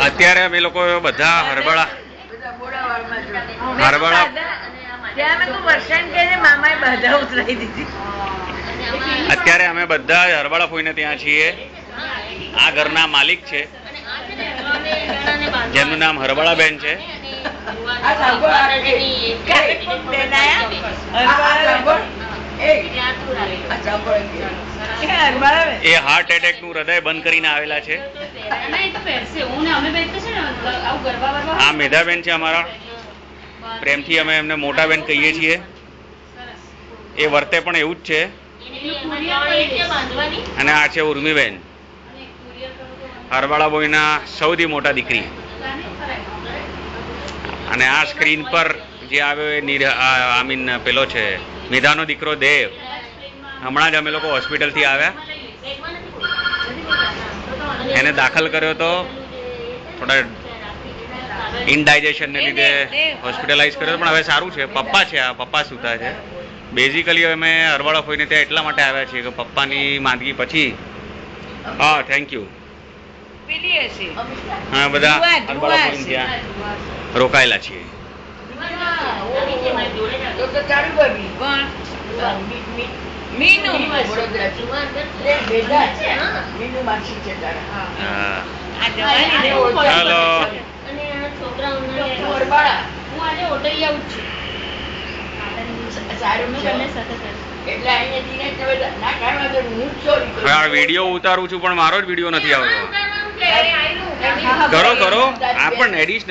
અત્યારે અમે લોકો બધા હરબળા અત્યારે અમે બધા હરબળા ફોઈને ત્યાં છીએ. આ ઘરના માલિક છે જેમનું નામ હરબળાબેન છે. એ હાર્ટ એટેક નું હૃદય બંધ કરીને આવેલા છે. આ મેધાબેન છે અમારા. પ્રેમથી અમે એમને મોટાબેન કહીએ છીએ. એ વર્તે પણ એવું જ છે. અને આ છે ઉર્મિબેન, હરબાળા બોયના સૌથી મોટા દીકરી. અને આ સ્ક્રીન પર જે આવ્યો એ પેલો છે મેધાનો દીકરો દેવ. હમણાં જ અમે લોકો હોસ્પિટલથી આવ્યા. એને દાખલ કર્યો તો થોડા ઇનડાઇજેશનને લીધે હોસ્પિટલાઇઝ કર્યો, પણ હવે સારું છે. પપ્પા છે, આ પપ્પા સુતા છે. બેઝિકલી અમે હરબાળા ફોઈને ત્યાં એટલા માટે આવ્યા છીએ કે પપ્પાની માંદગી પછી થેન્ક યુ હા બધા હરબાળા ફોઈને ત્યાં રોકાયેલા છીએ. વિડીયો ઉતારું છું પણ મારો જ વિડીયો નથી આવતો. કરો કરો આ પણ એડિશનલ